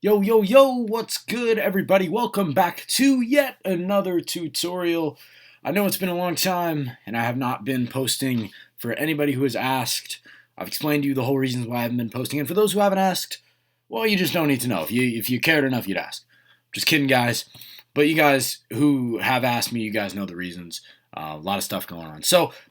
Yo, yo, yo, what's good, everybody? Welcome back to yet another tutorial. I know it's been a long time, and I have not been posting. For anybody who has asked, I've explained to you the whole reasons why I haven't been posting, and for those who haven't asked, well, you just don't need to know. If you cared enough, you'd ask. Just kidding, guys. But you guys who have asked me, you guys know the reasons. A lot of stuff going on.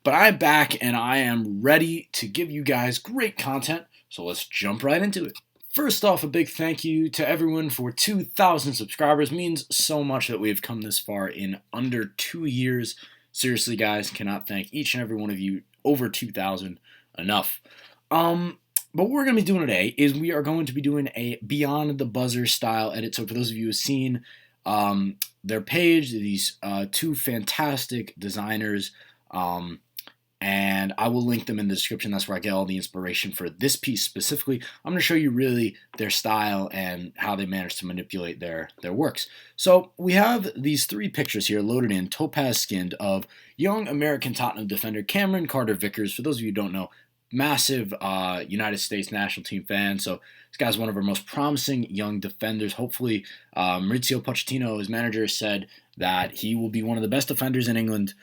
But I'm back, and I am ready to give you guys great content, so let's jump right into it. First off, a big thank you to everyone for 2,000 subscribers. It means so much that we've come this far in under 2 years. Seriously, guys, cannot thank each and every one of you over 2,000 enough. But what we're going to be doing today is we are going to be doing a Beyond the Buzzer style edit. So for those of you who have seen their page, these two fantastic designers, and I will link them in the description. That's where I get all the inspiration for this piece specifically. I'm going to show you really their style and how they managed to manipulate their works. So we have these three pictures here loaded in, topaz skinned, of young American Tottenham defender Cameron Carter-Vickers. For those of you who don't know, massive United States national team fan. So this guy's one of our most promising young defenders. Hopefully, Maurizio Pochettino, his manager, said that he will be one of the best defenders in England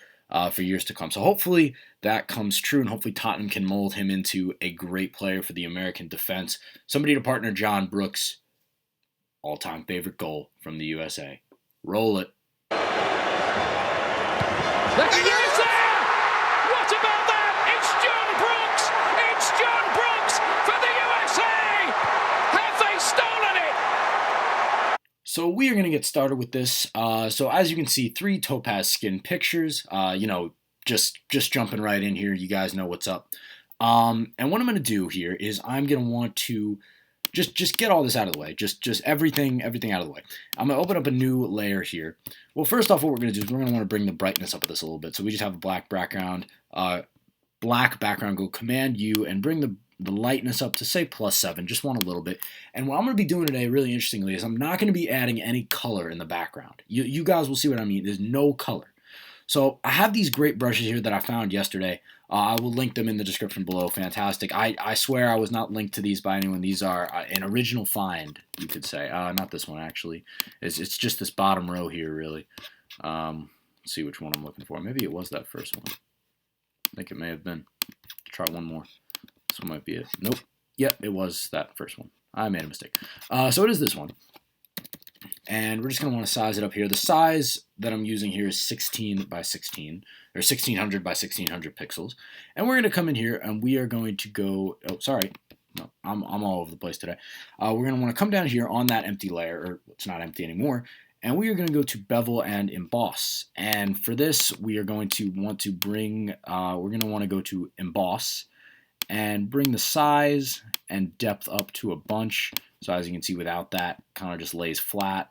for years to come. So hopefully that comes true, and hopefully Tottenham can mold him into a great player for the American defense. Somebody to partner John Brooks' all-time favorite goal from the USA. Roll it. What about that? It's John Brooks! It's John Brooks for the USA! Have they stolen it? So we are going to get started with this. So as you can see, three topaz skin pictures. Just jumping right in here. You guys know what's up. And what I'm going to do here is I'm going to want to just get all this out of the way. Just everything out of the way. I'm going to open up a new layer here. Well, first off, what we're going to do is we're going to want to bring the brightness up of this a little bit. So we just have a black background. Go Command U and bring the lightness up to say +7, just want a little bit. And what I'm going to be doing today, really interestingly, is I'm not going to be adding any color in the background. You guys will see what I mean. There's no color. So I have these great brushes here that I found yesterday. I will link them in the description below. Fantastic. I swear I was not linked to these by anyone. These are an original find, you could say. Not this one, actually. It's just this bottom row here, really. Let's see which one I'm looking for. Maybe it was that first one. I think it may have been. Try one more. This one might be it. Nope. Yep, it was that first one. I made a mistake. So it is this one. And we're just going to want to size it up here. The size that I'm using here is 16 by 16, or 1600 by 1600 pixels. And we're going to come in here and we are going to go, oh, sorry. No, I'm all over the place today. We're going to want to come down here on that empty layer, or it's not empty anymore. And we are going to go to bevel and emboss. And for this, we are going to want to bring, we're going to want to go to emboss and bring the size and depth up to a bunch. So as you can see, without that, kind of just lays flat.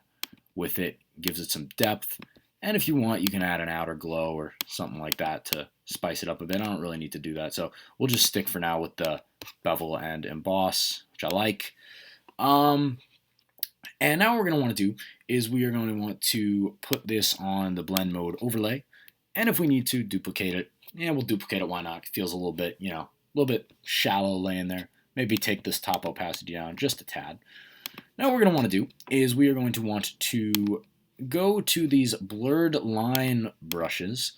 With it, gives it some depth. And if you want, you can add an outer glow or something like that to spice it up a bit. I don't really need to do that. So we'll just stick for now with the bevel and emboss, which I like. And now what we're going to want to do is we are going to want to put this on the blend mode overlay. And if we need to duplicate it, yeah, we'll duplicate it. Why not? It feels a little bit, a little bit shallow laying there. Maybe take this top opacity down just a tad. Now what we're going to want to do is we are going to want to go to these blurred line brushes.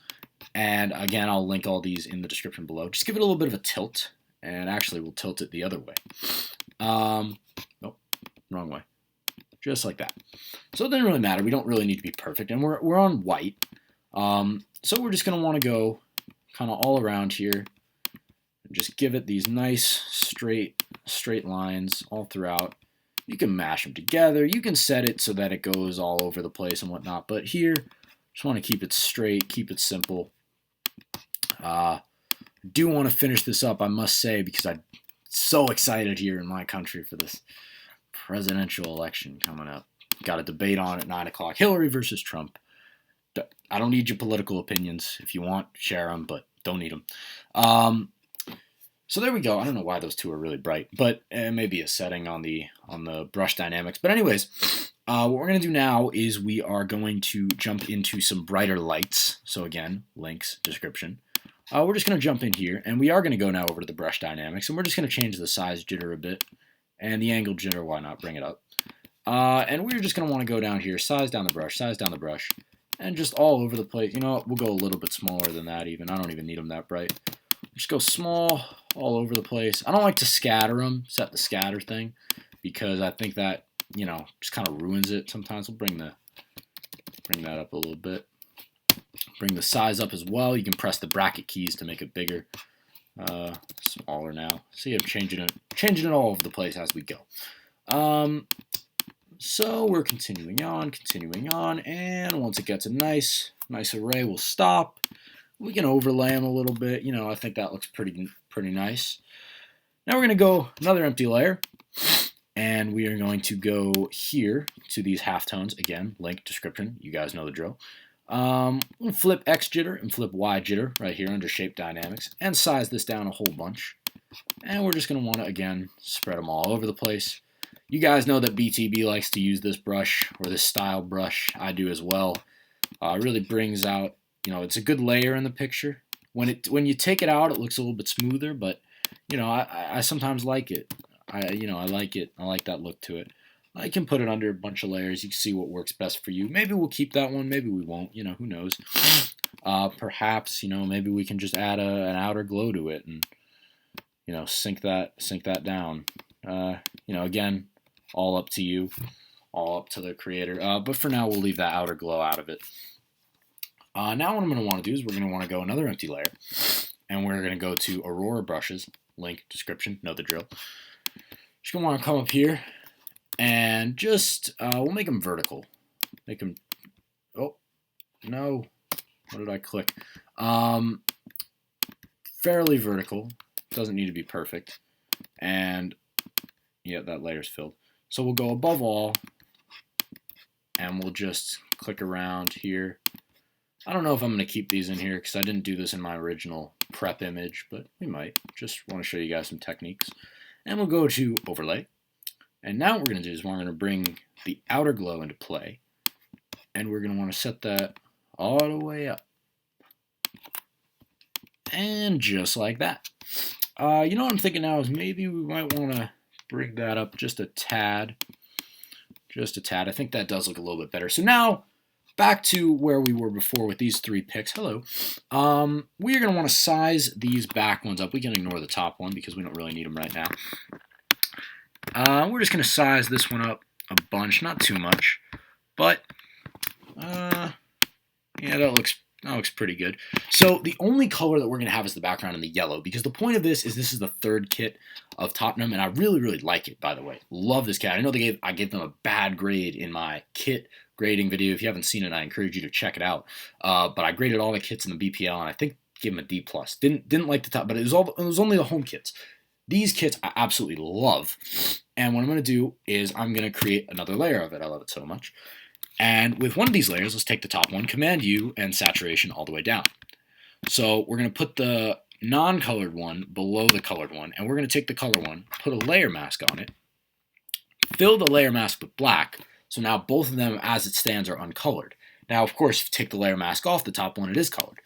And again, I'll link all these in the description below. Just give it a little bit of a tilt. And actually, we'll tilt it the other way. Nope, wrong way. Just like that. So it doesn't really matter. We don't really need to be perfect. And we're on white. So we're just going to want to go kind of all around here. Just give it these nice straight lines all throughout. You can mash them together. You can set it so that it goes all over the place and whatnot. But here, just want to keep it straight, keep it simple. Do want to finish this up, I must say, because I'm so excited here in my country for this presidential election coming up. Got a debate on at 9 o'clock. Hillary versus Trump. I don't need your political opinions. If you want, share them, but don't need them. So there we go. I don't know why those two are really bright, but maybe a setting on the brush dynamics. But anyways, what we're going to do now is we are going to jump into some brighter lights. So again, links, description. We're just going to jump in here, and we are going to go now over to the brush dynamics, and we're just going to change the size jitter a bit, and the angle jitter, why not bring it up. And we're just going to want to go down here, size down the brush, and just all over the place. You know what? We'll go a little bit smaller than that even. I don't even need them that bright. Just go small all over the place. I don't like to scatter them, set the scatter thing, because I think that, you know, just kind of ruins it. Sometimes we'll bring that up a little bit. Bring the size up as well. You can press the bracket keys to make it bigger. Smaller now. See, I'm changing it all over the place as we go. So we're continuing on, and once it gets a nice array, we'll stop. We can overlay them a little bit. You know, I think that looks pretty nice. Now we're going to go another empty layer, and we are going to go here to these halftones. Again, link, description. You guys know the drill. We'll flip X jitter and flip Y jitter right here under shape dynamics, and size this down a whole bunch. And we're just going to want to, again, spread them all over the place. You guys know that BTB likes to use this brush, or this style brush. I do as well. It really brings out, you know, it's a good layer in the picture. When you take it out, it looks a little bit smoother, but, you know, I sometimes like it. I like it. I like that look to it. I can put it under a bunch of layers. You can see what works best for you. Maybe we'll keep that one. Maybe we won't. You know, who knows? Perhaps, you know, maybe we can just add an outer glow to it and, you know, sink that down. You know, again, all up to you, all up to the creator. But for now, we'll leave that outer glow out of it. Now what I'm going to want to do is we're going to want to go another empty layer, and we're going to go to Aurora brushes, link, description, know the drill. Just going to want to come up here, and just, we'll make them vertical. Make them, oh, no, what did I click? Fairly vertical, doesn't need to be perfect, and yeah, that layer's filled. So we'll go above all, and we'll just click around here. I don't know if I'm going to keep these in here because I didn't do this in my original prep image, but we might. Just want to show you guys some techniques. And we'll go to overlay. And now what we're going to do is we're going to bring the outer glow into play. And we're going to want to set that all the way up. And just like that. You know what I'm thinking now is maybe we might want to bring that up just a tad. Just a tad. I think that does look a little bit better. So now, back to where we were before with these three picks. Hello. We are going to want to size these back ones up. We can ignore the top one because we don't really need them right now. We're just going to size this one up a bunch. Not too much. But, yeah, that looks pretty good. So the only color that we're going to have is the background in the yellow, because the point of this is the third kit of Tottenham, and I really, really like it, by the way. Love this kit. I know I gave them a bad grade in my kit grading video. If you haven't seen it, I encourage you to check it out. But I graded all the kits in the BPL, and I think gave them a D+. Didn't like the top, but it was only the home kits. These kits I absolutely love, and what I'm going to do is I'm going to create another layer of it. I love it so much. And with one of these layers, let's take the top one, Command U, and saturation all the way down. So we're going to put the non-colored one below the colored one, and we're going to take the color one, put a layer mask on it, fill the layer mask with black, so now both of them as it stands are uncolored. Now, of course, if you take the layer mask off the top one, it is colored.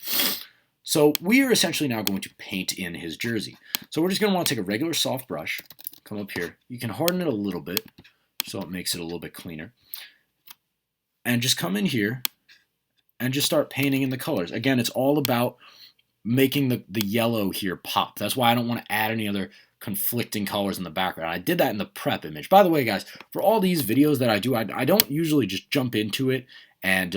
So we are essentially now going to paint in his jersey. So we're just going to want to take a regular soft brush, come up here. You can harden it a little bit so it makes it a little bit cleaner. And just come in here and just start painting in the colors. Again, it's all about making the yellow here pop. That's why I don't want to add any other conflicting colors in the background. I did that in the prep image. By the way, guys, for all these videos that I do, I don't usually just jump into it and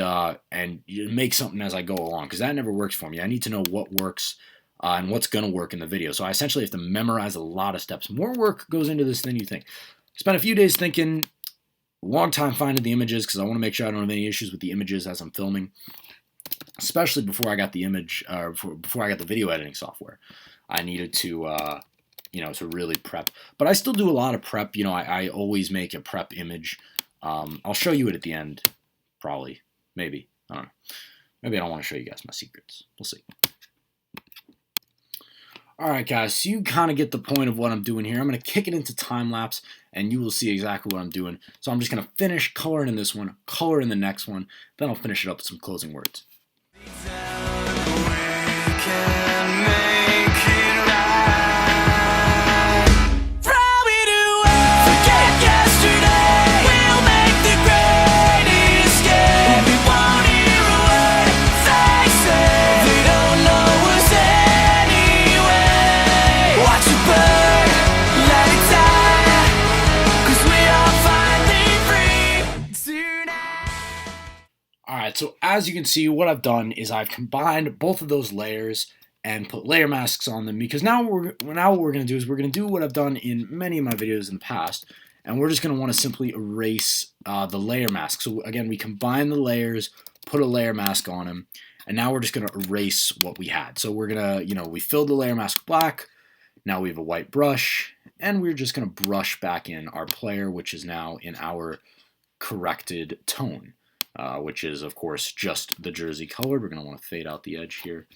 make something as I go along, because that never works for me. I need to know what works and what's going to work in the video. So I essentially have to memorize a lot of steps. More work goes into this than you think. Spent a few days thinking, long time finding the images, because I want to make sure I don't have any issues with the images as I'm filming, especially before I got the image, before I got the video editing software. I needed to, to really prep. But I still do a lot of prep. You know, I always make a prep image. I'll show you it at the end, probably, maybe. I don't know. Maybe I don't want to show you guys my secrets. We'll see. Alright guys, so you kind of get the point of what I'm doing here. I'm going to kick it into time-lapse, and you will see exactly what I'm doing. So I'm just going to finish coloring in this one, color in the next one, then I'll finish it up with some closing words. We'll Alright, so as you can see, what I've done is I've combined both of those layers and put layer masks on them, because now what we're going to do is we're going to do what I've done in many of my videos in the past, and we're just going to want to simply erase the layer mask. So again, we combine the layers, put a layer mask on them, and now we're just going to erase what we had. So we're going to, we filled the layer mask black, now we have a white brush, and we're just going to brush back in our player, which is now in our corrected tone. Which is, of course, just the jersey color. We're going to want to fade out the edge here,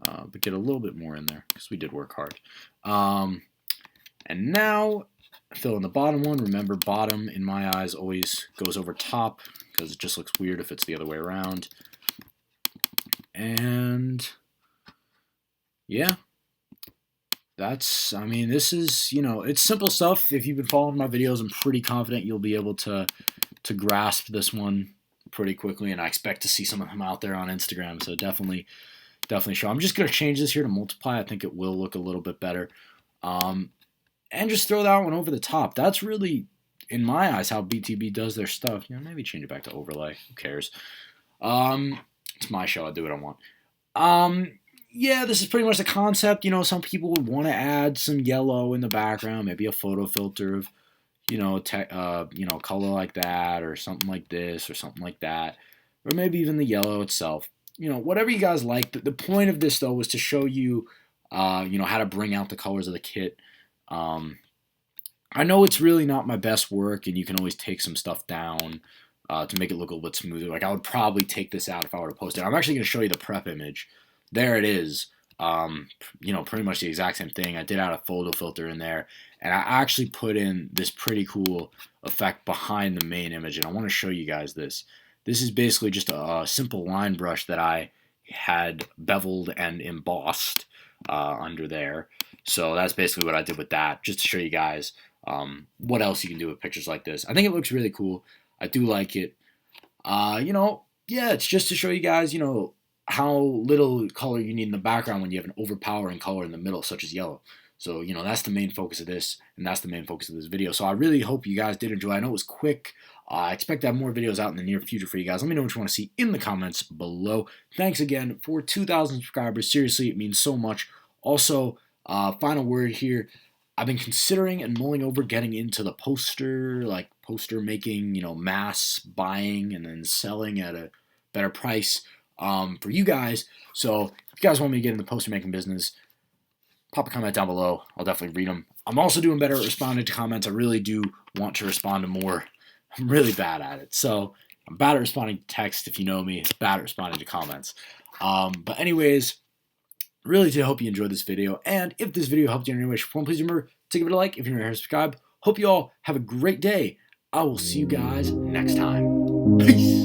but get a little bit more in there because we did work hard. And now, fill in the bottom one. Remember, bottom, in my eyes, always goes over top because it just looks weird if it's the other way around. And, yeah. This is, it's simple stuff. If you've been following my videos, I'm pretty confident you'll be able to grasp this one pretty quickly, and I expect to see some of them out there on Instagram, so definitely show. I'm just going to change this here to multiply. I think it will look a little bit better. And just throw that one over the top. That's really, in my eyes, how BTB does their stuff. Maybe change it back to overlay. Who cares? It's my show. I do what I want. Yeah, this is pretty much the concept. Some people would want to add some yellow in the background, maybe a photo filter of color like that, or something like this, or something like that, or maybe even the yellow itself. Whatever you guys like. The point of this, though, was to show you, how to bring out the colors of the kit. I know it's really not my best work, and you can always take some stuff down to make it look a little bit smoother. Like, I would probably take this out if I were to post it. I'm actually going to show you the prep image. There it is. Pretty much the exact same thing. I did add a photo filter in there, and I actually put in this pretty cool effect behind the main image, and I want to show you guys this. This is basically just a simple line brush that I had beveled and embossed under there. So that's basically what I did with that, just to show you guys what else you can do with pictures like this. I think it looks really cool. I do like it. It's just to show you guys, how little color you need in the background when you have an overpowering color in the middle, such as yellow. So, that's the main focus of this, and that's the main focus of this video. So I really hope you guys did enjoy. I know it was quick. I expect to have more videos out in the near future for you guys. Let me know what you want to see in the comments below. Thanks again for 2,000 subscribers. Seriously, it means so much. Also, final word here. I've been considering and mulling over getting into the poster making, mass buying and then selling at a better price for you guys. So if you guys want me to get in the poster making business, pop a comment down below. I'll definitely read them. I'm also doing better at responding to comments. I really do want to respond to more. I'm really bad at it. So I'm bad at responding to text, if you know me. It's bad at responding to comments. But anyways, really do hope you enjoyed this video. And if this video helped you in any way, please remember to give it a like. If you're not here, subscribe. Hope you all have a great day. I will see you guys next time. Peace.